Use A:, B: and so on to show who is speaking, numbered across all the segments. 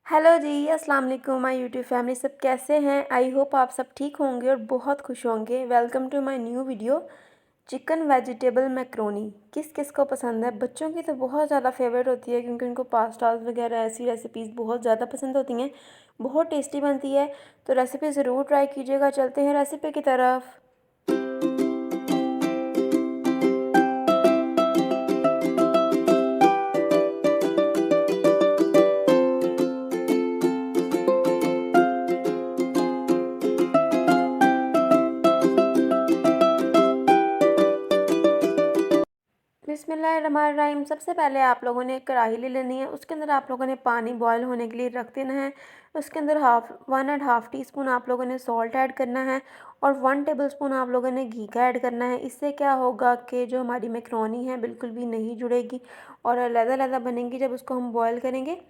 A: Hello जी, अस्सलाम वालेकुम my YouTube family. सब कैसे हैं? आई होप आप सब ठीक होंगे और बहुत खुश होंगे। Welcome to my new video. Chicken vegetable macaroni किस किस को पसंद है? बच्चों की तो बहुत ज़्यादा फेवरेट होती है क्योंकि उनको पास्ताज वगैरह ऐसी रेसिपीज़ बहुत ज़्यादा पसंद होती हैं। बहुत टेस्टी बनती है, तो रेसिपी ज़रूर ट्राई कीजिएगा। चलते हैं रेसिपी की तरफ। बिस्मिल्लाहिर्रहमानिर्रहीम। सबसे पहले आप लोगों ने कढ़ाई ले लेनी है। उसके अंदर आप लोगों ने पानी बॉयल होने के लिए रख देना है। उसके अंदर 1.5 टीस्पून आप लोगों ने सॉल्ट ऐड करना है और 1 टेबलस्पून आप लोगों ने घी का ऐड करना है। इससे क्या होगा कि जो हमारी मैक्रोनी है बिल्कुल भी नहीं जुड़ेगी और अलग-अलग बनेंगी जब उसको हम बॉयल करेंगे।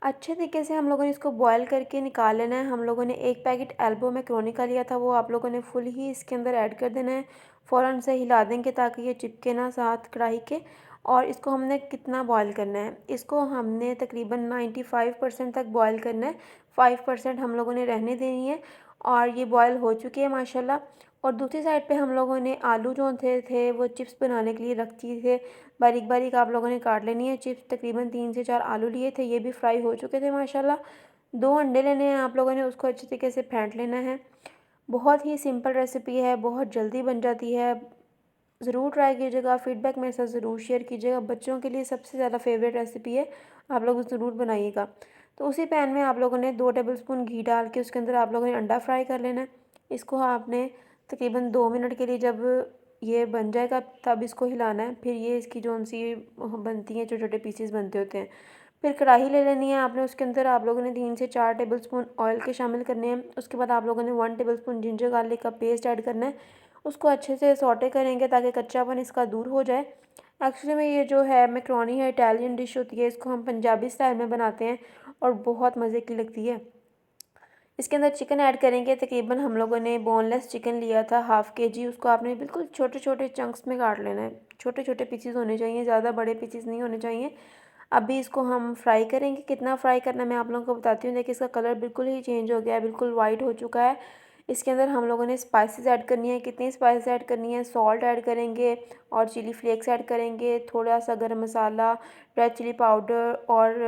A: अच्छे तरीके से हम लोगों ने इसको बॉयल करके निकाल लेना है। हम लोगों ने 1 पैकेट एल्बो मैक्रोनी का लिया था, वो आप लोगों ने फुल ही इसके अंदर ऐड कर देना है। फ़ौरन से हिला देंगे ताकि ये चिपके ना साथ कढ़ाई के। और इसको हमने कितना बॉयल करना है? इसको हमने तकरीबन 95% तक बॉयल करना है। 5% हम लोगों ने रहने देनी है और ये बॉयल हो चुकी है माशाल्लाह। और दूसरी साइड पे हम लोगों ने आलू जो थे वो चिप्स बनाने के लिए रख दिए थे। बारीक बारीक आप लोगों ने काट लेनी है चिप्स। तकरीबन 3 से 4 आलू लिए थे, ये भी फ्राई हो चुके थे माशाल्लाह। 2 अंडे लेने हैं आप लोगों ने, उसको अच्छे तरीके से फेंट लेना है। बहुत ही सिंपल रेसिपी है, बहुत जल्दी बन जाती है। ज़रूर ट्राई कीजिएगा, फीडबैक मेरे साथ ज़रूर शेयर कीजिएगा। बच्चों के लिए सबसे ज़्यादा फेवरेट रेसिपी है, आप लोग ज़रूर बनाइएगा। तो उसी पैन में आप लोगों ने 2 टेबलस्पून घी डाल के उसके अंदर आप लोगों ने अंडा फ्राई कर लेना है। इसको आपने तकरीबन 2 मिनट के लिए, जब ये बन जाएगा तब इसको हिलाना है। फिर ये इसकी सी बनती हैं, छोटे छोटे पीसेस बनते होते हैं। फिर कढ़ाई ले लेनी है आपने, उसके अंदर आप लोगों ने 3 से 4 टेबलस्पून ऑयल के शामिल करने हैं। उसके बाद आप लोगों ने 1 टेबलस्पून जिंजर गार्लिक का पेस्ट ऐड करना है। उसको अच्छे से सौटे करेंगे ताकि कच्चापन इसका दूर हो जाए। एक्चुअली में ये जो है मैक्रोनी है, इटालियन डिश होती है, इसको हम पंजाबी स्टाइल में बनाते हैं और बहुत मज़े की लगती है। इसके अंदर चिकन ऐड करेंगे। तकरीबन हम लोगों ने बोनलेस चिकन लिया था हाफ़ केजी। उसको आपने बिल्कुल छोटे छोटे चंक्स में काट लेना है। छोटे छोटे पीसेस होने चाहिए, ज़्यादा बड़े पीसेस नहीं होने चाहिए। अभी इसको हम फ्राई करेंगे। कितना फ्राई करना है मैं आप लोगों को बताती हूँ। देखिए इसका कलर बिल्कुल ही चेंज हो गया है, बिल्कुल वाइट हो चुका है। इसके अंदर हम लोगों ने स्पाइसेस ऐड करनी है। कितनी स्पाइसेस ऐड करनी है? सॉल्ट ऐड करेंगे और चिली फ्लेक्स ऐड करेंगे, थोड़ा सा गरम मसाला, रेड चिली पाउडर और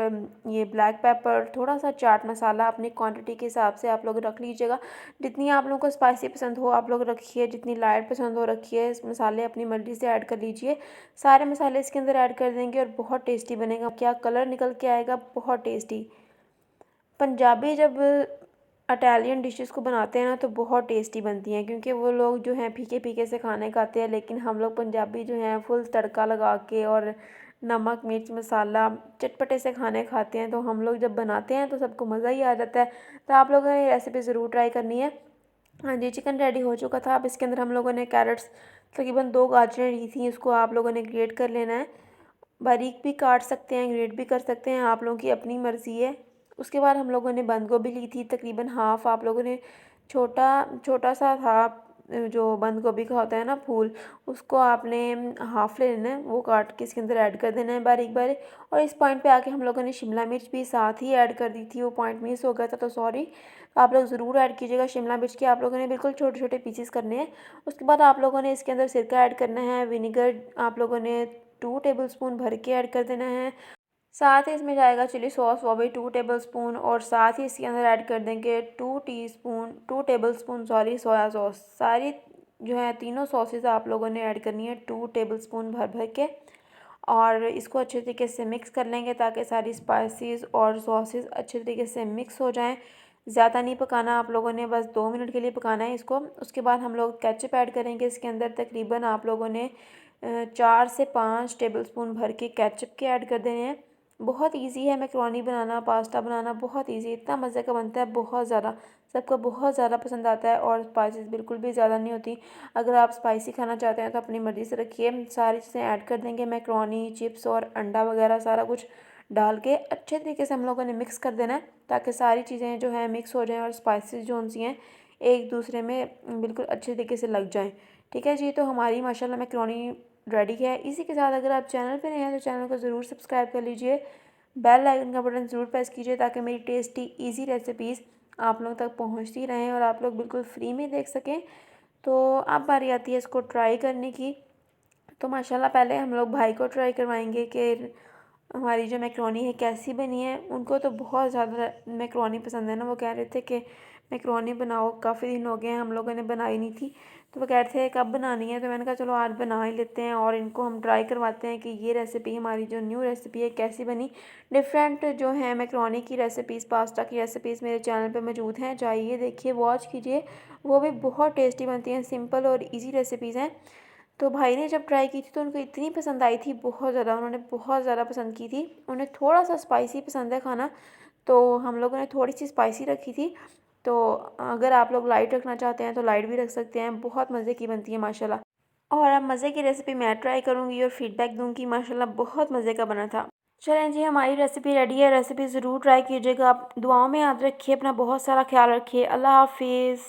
A: ये ब्लैक पेपर, थोड़ा सा चाट मसाला। अपनी क्वांटिटी के हिसाब से आप लोग रख लीजिएगा। जितनी आप लोगों को स्पाइसी पसंद हो आप लोग रखिए, जितनी लाइट पसंद हो रखिए। मसाले अपनी मर्ज़ी से ऐड कर लीजिए। सारे मसाले इसके अंदर ऐड कर देंगे और बहुत टेस्टी बनेगा। क्या कलर निकल के आएगा, बहुत टेस्टी। पंजाबी जब इटालियन डिशेस को बनाते हैं ना तो बहुत टेस्टी बनती हैं, क्योंकि वो लोग जो हैं फीके फीके से खाने खाते हैं, लेकिन हम लोग पंजाबी जो हैं फुल तड़का लगा के और नमक मिर्च मसाला चटपटे से खाने खाते हैं। तो हम लोग जब बनाते हैं तो सबको मज़ा ही आ जाता है। तो आप लोगों ने ये रेसिपी ज़रूर ट्राई करनी है। हाँ जी, चिकन रेडी हो चुका था। अब इसके अंदर हम लोगों ने कैरेट्स, तकरीबन 2 गाजरें ली थी, उसको आप लोगों ने ग्रेट कर लेना है। बारीक भी काट सकते हैं, ग्रेट भी कर सकते हैं, आप लोगों की अपनी मर्ज़ी है। उसके बाद हम लोगों ने बंद गोभी ली थी, तकरीबन हाफ़ आप लोगों ने, छोटा छोटा सा था जो बंद गोभी का होता है ना फूल, उसको आपने हाफ़ ले लेना है। वो काट के इसके अंदर ऐड कर देना है बारीक बारीक। और इस पॉइंट पे आके हम लोगों ने शिमला मिर्च भी साथ ही ऐड कर दी थी, वो पॉइंट मिस हो गया था तो सॉरी। आप लोग ज़रूर ऐड कीजिएगा शिमला मिर्च के, आप लोगों ने बिल्कुल छोटे छोटे पीसेस करने हैं। उसके बाद आप लोगों ने इसके अंदर सिरका ऐड करना है। विनीगर आप लोगों ने 2 टेबलस्पून भर के ऐड कर देना है। साथ ही इसमें जाएगा चिली सॉस, वो भी 2 टेबलस्पून। और साथ ही इसके अंदर ऐड कर देंगे 2 टेबलस्पून सॉरी सोया सॉस। सारी जो है तीनों सॉसेस आप लोगों ने ऐड करनी है 2 टेबलस्पून भर भर के। और इसको अच्छे तरीके से मिक्स कर लेंगे ताकि सारी स्पाइसेस और सॉसेस अच्छे तरीके से मिक्स हो जाएं। ज़्यादा नहीं पकाना आप लोगों ने, बस 2 मिनट के लिए पकाना है इसको। उसके बाद हम लोग केचप ऐड करेंगे इसके अंदर। तकरीबन आप लोगों ने 4 से 5 टेबलस्पून भर के केचप के ऐड कर देने हैं। बहुत इजी है मैक्रोनी बनाना, पास्ता बनाना बहुत इजी, इतना मज़े का बनता है, बहुत ज़्यादा, सबको बहुत ज़्यादा पसंद आता है। और स्पाइसेस बिल्कुल भी ज़्यादा नहीं होती। अगर आप स्पाइसी खाना चाहते हैं तो अपनी मर्ज़ी से रखिए। सारी चीज़ें ऐड कर देंगे, मैक्रोनी चिप्स और अंडा वगैरह सारा कुछ डाल के अच्छे तरीके से हम लोगों ने मिक्स कर देना है ताकि सारी चीज़ें जो हैं मिक्स हो जाएं और स्पाइसेस जो सी हैं एक दूसरे में बिल्कुल अच्छे तरीके से लग जाएं। ठीक है जी, तो हमारी माशाल्लाह मैक्रोनी रेडी है। इसी के साथ अगर आप चैनल पे नए हैं तो चैनल को ज़रूर सब्सक्राइब कर लीजिए। बेल आइकन का बटन ज़रूर प्रेस कीजिए ताकि मेरी टेस्टी ईज़ी रेसिपीज़ आप लोगों तक पहुंचती रहें और आप लोग बिल्कुल फ्री में देख सकें। तो अब बारी आती है इसको ट्राई करने की। तो माशाल्लाह पहले हम लोग भाई को ट्राई करवाएंगे कि हमारी जो मैक्रोनी है कैसी बनी है। उनको तो बहुत ज़्यादा मैक्रोनी पसंद है ना, वो कह रहे थे कि मैक्रोनी बनाओ, काफ़ी दिन हो गए हैं हम लोगों ने बनाई नहीं थी। तो वो कह रहे थे कब बनानी है, तो मैंने कहा चलो आज बना ही लेते हैं और इनको हम ट्राई करवाते हैं कि ये रेसिपी हमारी जो न्यू रेसिपी है कैसी बनी। डिफरेंट जो है मैक्रोनी की रेसिपीज़, पास्ता की रेसिपीज़ मेरे चैनल पे मौजूद हैं, जाइए देखिए, वॉच कीजिए, वो भी बहुत टेस्टी बनती हैं, सिंपल और ईजी रेसिपीज़ हैं। तो भाई ने जब ट्राई की थी तो उनको इतनी पसंद आई थी, बहुत ज़्यादा, उन्होंने बहुत ज़्यादा पसंद की थी। उन्हें थोड़ा सा स्पाइसी पसंद है खाना, तो हम लोगों ने थोड़ी सी स्पाइसी रखी थी। तो अगर आप लोग लाइट रखना चाहते हैं तो लाइट भी रख सकते हैं, बहुत मज़े की बनती है माशाल्लाह। और अब मज़े की रेसिपी मैं ट्राई करूँगी और फीडबैक दूँगी, माशाल्लाह बहुत मज़े का बना था। चलें जी, हमारी रेसिपी रेडी है, रेसिपी ज़रूर ट्राई कीजिएगा। आप दुआओं में याद रखिए, अपना बहुत सारा ख्याल रखिए। अल्लाह हाफिज़।